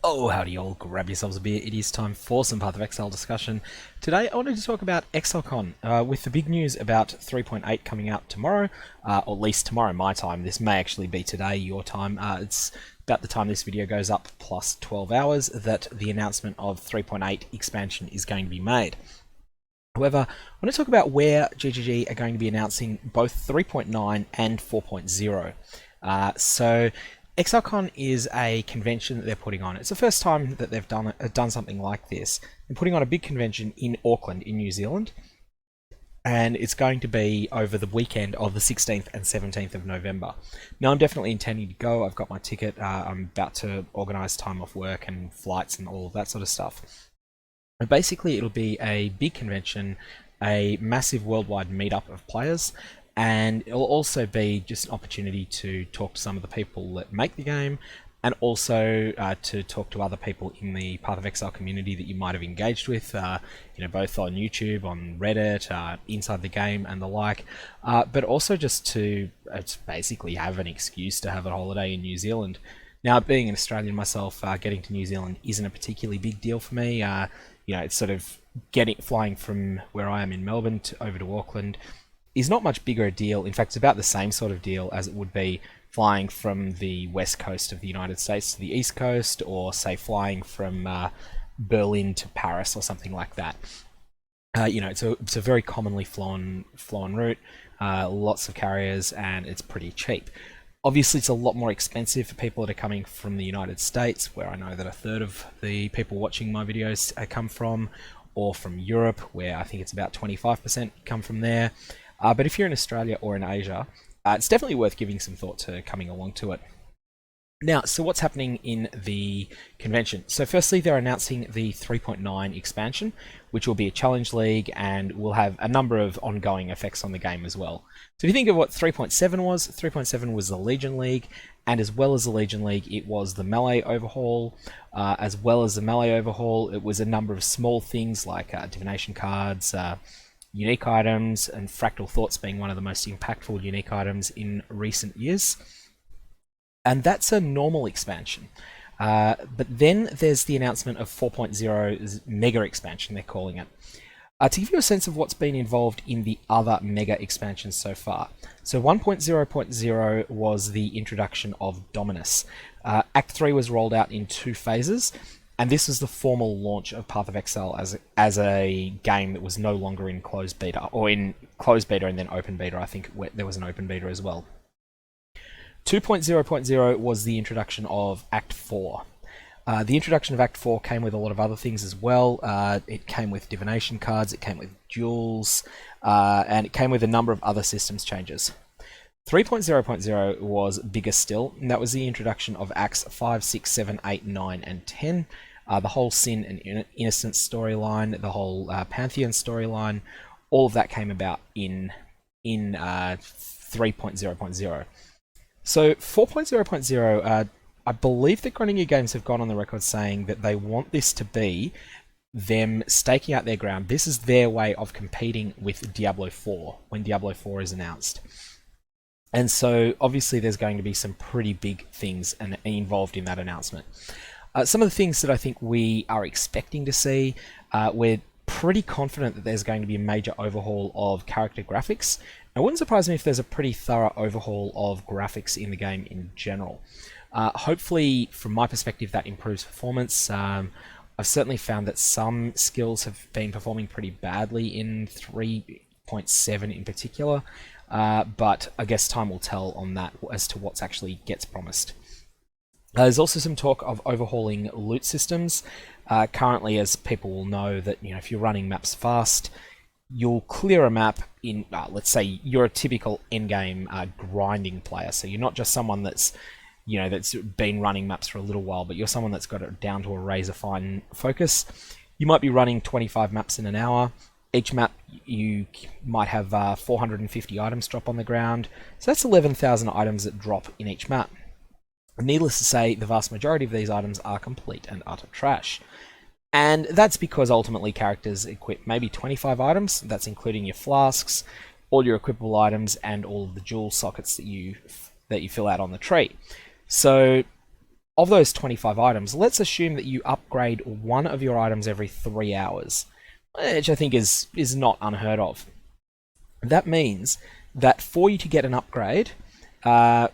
Oh, howdy all, grab yourselves a beer. It is time for some Path of Exile discussion. Today I wanted to talk about Exilecon, with the big news about 3.8 coming out tomorrow, or at least tomorrow my time. This may actually be today, your time. It's about the time this video goes up, plus 12 hours, that the announcement of 3.8 expansion is going to be made. However, I want to talk about where GGG are going to be announcing both 3.9 and 4.0. Exilecon is a convention that they're putting on. It's the first time that they've done something like this. They're putting on a big convention in Auckland, in New Zealand, and it's going to be over the weekend of the 16th and 17th of November. Now, I'm definitely intending to go. I've got my ticket. I'm about to organise time off work and flights and all of that sort of stuff. And basically, it'll be a big convention, a massive worldwide meetup of players, and it'll also be just an opportunity to talk to some of the people that make the game, and also to talk to other people in the Path of Exile community that you might have engaged with, both on YouTube, on Reddit, inside the game, and the like. But also just to basically have an excuse to have a holiday in New Zealand. Now, being an Australian myself, getting to New Zealand isn't a particularly big deal for me. It's sort of flying from where I am in Melbourne over to Auckland is not much bigger a deal. In fact, it's about the same sort of deal as it would be flying from the west coast of the United States to the east coast, or say flying from Berlin to Paris or something like that. It's a very commonly flown route, lots of carriers, and it's pretty cheap. Obviously, it's a lot more expensive for people that are coming from the United States, where I know that a third of the people watching my videos come from, or from Europe, where I think it's about 25% come from there. But if you're in Australia or in Asia, it's definitely worth giving some thought to coming along to it. Now, so what's happening in the convention? So firstly, they're announcing the 3.9 expansion, which will be a challenge league and will have a number of ongoing effects on the game as well. So if you think of what 3.7 was the Legion League, and as well as the Legion League, it was the Melee overhaul. As well as the Melee overhaul, it was a number of small things like divination cards, unique items, and Fractal Thoughts being one of the most impactful unique items in recent years. And that's a normal expansion. But then there's the announcement of 4.0's mega expansion, they're calling it. To give you a sense of what's been involved in the other mega expansions so far. So 1.0.0 was the introduction of Dominus. Act 3 was rolled out in 2 phases, and this was the formal launch of Path of Exile as a game that was no longer in closed beta, or in closed beta and then open beta. I think there was an open beta as well. 2.0.0 was the introduction of Act 4. The introduction of Act 4 came with a lot of other things as well. It came with divination cards, it came with duels, and it came with a number of other systems changes. 3.0.0 was bigger still, and that was the introduction of Acts 5, 6, 7, 8, 9, and 10. The whole Sin and Innocence storyline, the whole Pantheon storyline, all of that came about in 3.0.0. So 4.0.0, I believe that Groningen Games have gone on the record saying that they want this to be them staking out their ground. This is their way of competing with Diablo 4 when Diablo 4 is announced. And so obviously there's going to be some pretty big things involved in that announcement. Some of the things that I think we are expecting to see, we're pretty confident that there's going to be a major overhaul of character graphics. It wouldn't surprise me if there's a pretty thorough overhaul of graphics in the game in general. Hopefully, from my perspective, that improves performance. I've certainly found that some skills have been performing pretty badly in 3.7 in particular, but I guess time will tell on that as to what actually gets promised. There's also some talk of overhauling loot systems. Currently, as people will know, that if you're running maps fast, you'll clear a map in, let's say you're a typical endgame grinding player. So you're not just someone that's been running maps for a little while, but you're someone that's got it down to a razor fine focus. You might be running 25 maps in an hour. Each map you might have 450 items drop on the ground. So that's 11,000 items that drop in each map. Needless to say, the vast majority of these items are complete and utter trash. And that's because ultimately characters equip maybe 25 items, that's including your flasks, all your equipable items, and all of the jewel sockets that you fill out on the tree. So of those 25 items, let's assume that you upgrade one of your items every 3 hours, which I think is not unheard of. That means that for you to get an upgrade, so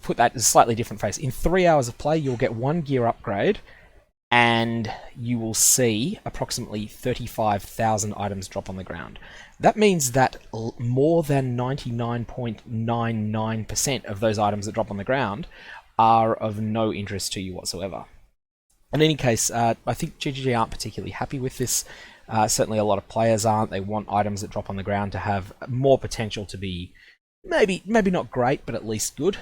put that in a slightly different phrase. In 3 hours of play, you'll get one gear upgrade, and you will see approximately 35,000 items drop on the ground. That means that more than 99.99% of those items that drop on the ground are of no interest to you whatsoever. In any case, I think GGG aren't particularly happy with this. Certainly a lot of players aren't. They want items that drop on the ground to have more potential to be maybe not great, but at least good.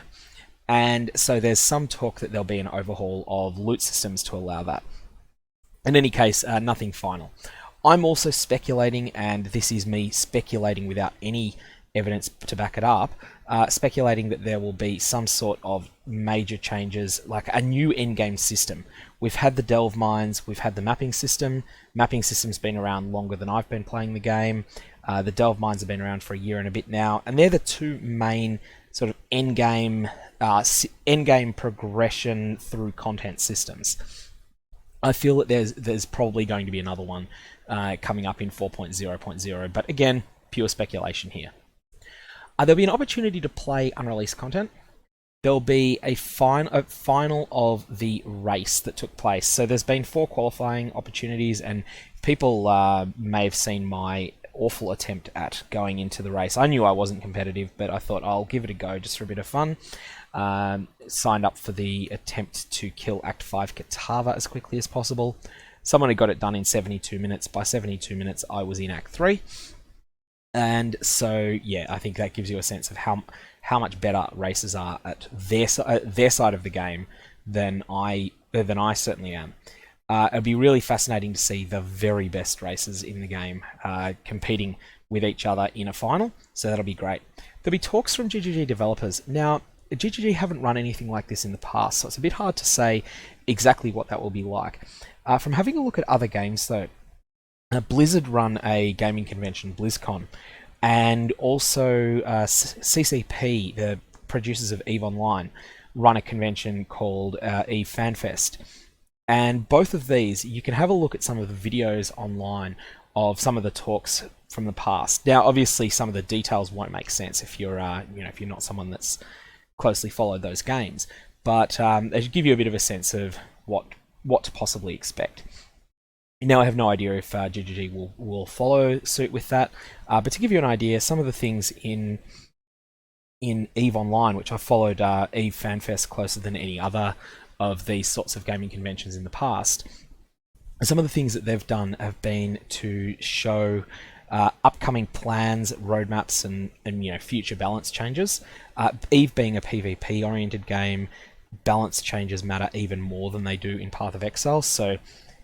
And so there's some talk that there'll be an overhaul of loot systems to allow that. In any case, nothing final. I'm also speculating, and this is me speculating without any evidence to back it up, speculating that there will be some sort of major changes, like a new endgame system. We've had the delve mines, we've had the mapping system. Mapping system's been around longer than I've been playing the game. The delve mines have been around for a year and a bit now, and they're the two main sort of endgame progression through content systems. I feel that there's probably going to be another one coming up in 4.0.0, but again, pure speculation here. There'll be an opportunity to play unreleased content. There'll be a final of the race that took place. So there's been 4 qualifying opportunities, and people may have seen my awful attempt at going into the race. I knew I wasn't competitive, but I thought I'll give it a go just for a bit of fun. Signed up for the attempt to kill Act 5 Katava as quickly as possible. Someone had got it done in 72 minutes. By 72 minutes, I was in Act 3. And so, yeah, I think that gives you a sense of how much better racers are at their side of the game than I certainly am. It'd be really fascinating to see the very best racers in the game competing with each other in a final, so that'll be great. There'll be talks from GGG developers. Now, GGG haven't run anything like this in the past, so it's a bit hard to say exactly what that will be like. From having a look at other games, though, Blizzard run a gaming convention, BlizzCon, and also CCP, the producers of EVE Online, run a convention called EVE FanFest. And both of these, you can have a look at some of the videos online of some of the talks from the past. Now, obviously, some of the details won't make sense if you're, if you're not someone that's closely followed those games, but they should give you a bit of a sense of what to possibly expect. Now, I have no idea if GGG will follow suit with that, but to give you an idea, some of the things in EVE Online, which I followed EVE FanFest closer than any other of these sorts of gaming conventions in the past, some of the things that they've done have been to show upcoming plans, roadmaps, and future balance changes. EVE being a PvP-oriented game, balance changes matter even more than they do in Path of Exile. So,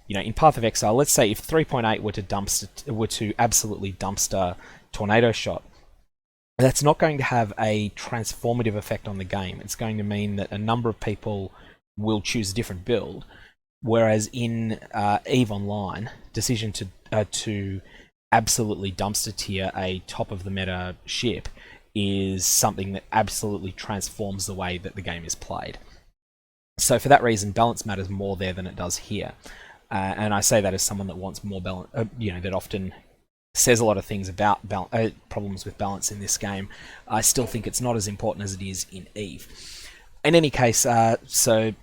in Path of Exile, let's say if 3.8 were to absolutely dumpster Tornado Shot, that's not going to have a transformative effect on the game. It's going to mean that a number of people will choose a different build, whereas in EVE Online, decision to absolutely dumpster tier a top of the meta ship is something that absolutely transforms the way that the game is played. So for that reason, balance matters more there than it does here. And I say that as someone that wants more balance, that often says a lot of things about problems with balance in this game. I still think it's not as important as it is in EVE. In any case, so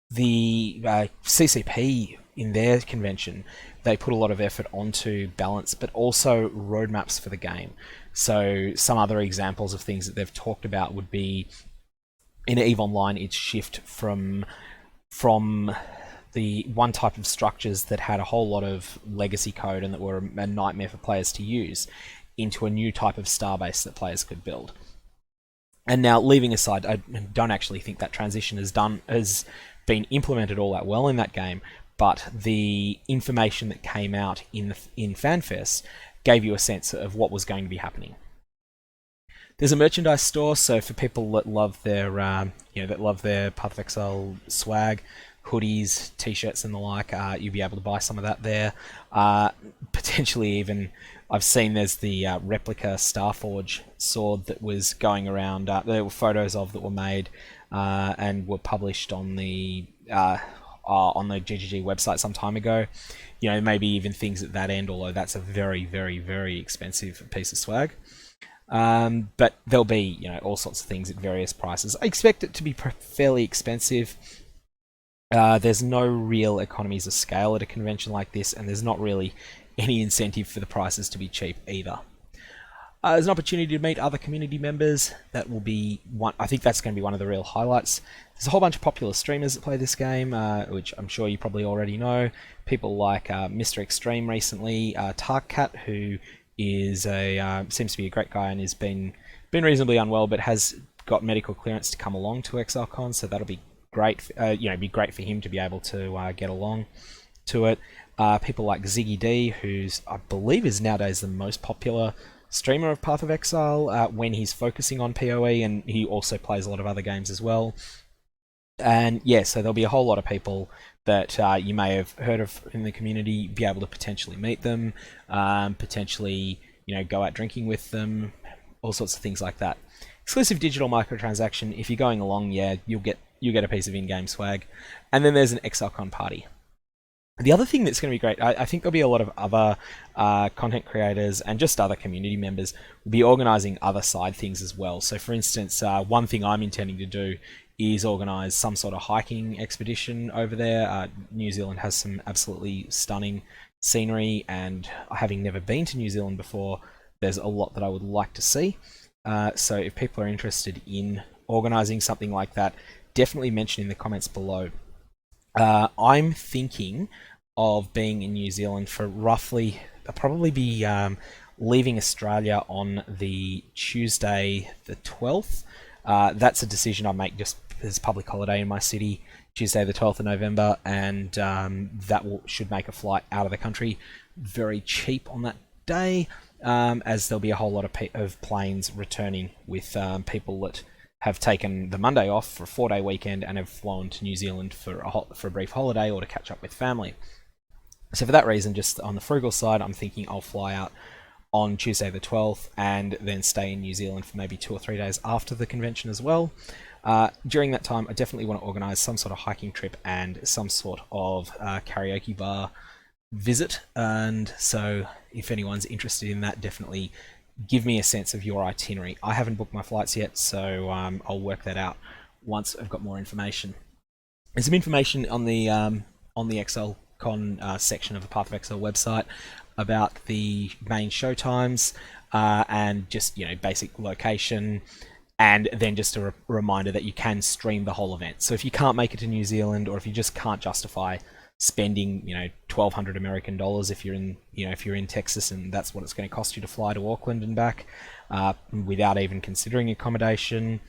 the CCP in their convention, they put a lot of effort onto balance, but also roadmaps for the game. So some other examples of things that they've talked about would be in EVE Online, its shift from the one type of structures that had a whole lot of legacy code and that were a nightmare for players to use, into a new type of starbase that players could build. And now, leaving aside, I don't actually think that transition has been implemented all that well in that game, but the information that came out in FanFest gave you a sense of what was going to be happening. There's a merchandise store, so for people that love their Path of Exile swag, hoodies, t-shirts and the like, you'll be able to buy some of that there. Potentially even, I've seen there's the replica Starforge sword that was going around, there were photos of that were made and were published on the GGG website some time ago. Maybe even things at that end, although that's a very, very, very expensive piece of swag. But there'll be, all sorts of things at various prices. I expect it to be fairly expensive. There's no real economies of scale at a convention like this, and there's not really any incentive for the prices to be cheap either. There's an opportunity to meet other community members. That will be one. I think that's going to be one of the real highlights. There's a whole bunch of popular streamers that play this game, which I'm sure you probably already know. People like Mr. Extreme recently, Tarkcat, who is seems to be a great guy and has been reasonably unwell, but has got medical clearance to come along to Exilecon, so that'll be great. Be great for him to be able to get along to it. People like Ziggy D, who's I believe is nowadays the most popular streamer of Path of Exile when he's focusing on PoE, and he also plays a lot of other games as well. And yeah, so there'll be a whole lot of people that you may have heard of in the community, be able to potentially meet them, potentially go out drinking with them, all sorts of things like that. Exclusive digital microtransaction. If you're going along, yeah, you'll get a piece of in-game swag. And then there's an Exilecon party. The other thing that's going to be great, I think there'll be a lot of other content creators and just other community members will be organising other side things as well. So for instance, one thing I'm intending to do is organise some sort of hiking expedition over there. New Zealand has some absolutely stunning scenery, and having never been to New Zealand before, there's a lot that I would like to see. So if people are interested in organising something like that, definitely mention in the comments below. I'm thinking of being in New Zealand for roughly, I'll probably be leaving Australia on the Tuesday the 12th. That's a decision I make just as public holiday in my city, Tuesday the 12th of November, and that should make a flight out of the country very cheap on that day, as there'll be a whole lot of planes returning with people that have taken the Monday off for a 4-day weekend and have flown to New Zealand for a brief holiday or to catch up with family. So for that reason, just on the frugal side, I'm thinking I'll fly out on Tuesday the 12th and then stay in New Zealand for maybe 2 or 3 days after the convention as well. During that time, I definitely want to organise some sort of hiking trip and some sort of karaoke bar visit. And so if anyone's interested in that, definitely give me a sense of your itinerary. I haven't booked my flights yet, so I'll work that out once I've got more information. There's some information on the Exilecon section of the Path of Exile website about the main show times and just basic location, and then just a reminder that you can stream the whole event. So if you can't make it to New Zealand, or if you just can't justify spending $1,200 American dollars if you're in Texas, and that's what it's going to cost you to fly to Auckland and back, without even considering accommodation.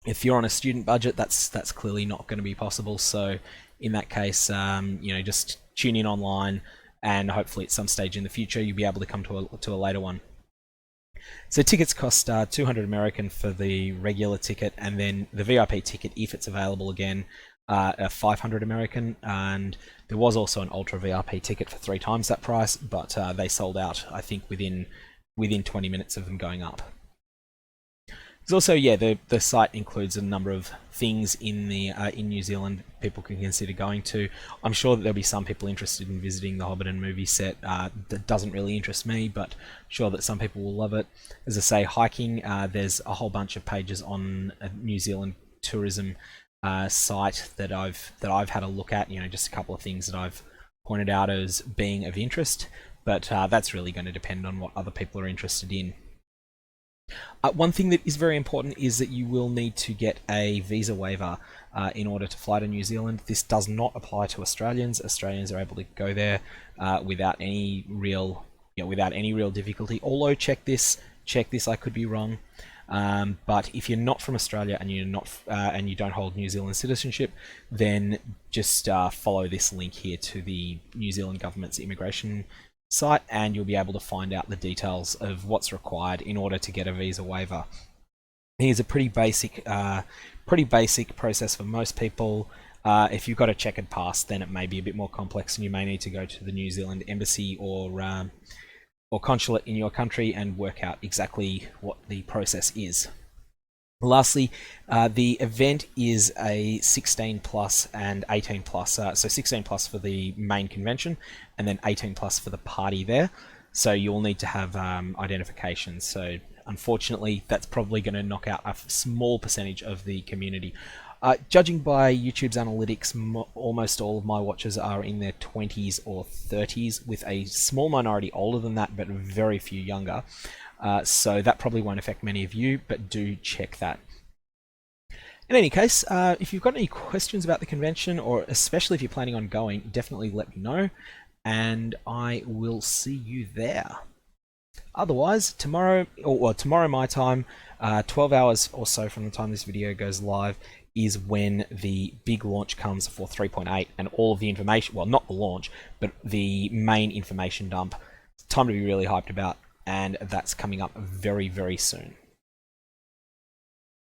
If you're on a student budget, that's clearly not going to be possible. So in that case, just tune in online, and hopefully at some stage in the future you'll be able to come to a later one. So tickets cost 200 American for the regular ticket, and then the VIP ticket, if it's available again, 500 American, and there was also an Ultra VIP ticket for 3 times that price, but they sold out, I think, within 20 minutes of them going up. There's also, the site includes a number of things in New Zealand people can consider going to. I'm sure that there'll be some people interested in visiting the Hobbiton movie set. That doesn't really interest me, but I'm sure that some people will love it. As I say, hiking, there's a whole bunch of pages on New Zealand tourism site that I've had a look at. Just a couple of things that I've pointed out as being of interest, but that's really going to depend on what other people are interested in. One thing that is very important is that you will need to get a visa waiver in order to fly to New Zealand. This does not apply to Australians. Australians are able to go there without any real difficulty. Although check this, I could be wrong. But if you're not from Australia and you don't hold New Zealand citizenship, then just follow this link here to the New Zealand government's immigration site, and you'll be able to find out the details of what's required in order to get a visa waiver. Here's a pretty basic process for most people. If you've got a checkered pass, then it may be a bit more complex, and you may need to go to the New Zealand embassy or consulate in your country and work out exactly what the process is. Lastly, the event is a 16 plus and 18 plus. So 16 plus for the main convention, and then 18 plus for the party there. So you'll need to have identification. So unfortunately, that's probably going to knock out a small percentage of the community. Judging by YouTube's analytics, almost all of my watchers are in their 20s or 30s, with a small minority older than that, but very few younger. So that probably won't affect many of you, but do check that. In any case, if you've got any questions about the convention, or especially if you're planning on going, definitely let me know, and I will see you there. Otherwise, tomorrow my time, 12 hours or so from the time this video goes live, is when the big launch comes for 3.8 and all of the information, well, not the launch, but the main information dump. It's time to be really hyped about, and that's coming up very, very soon.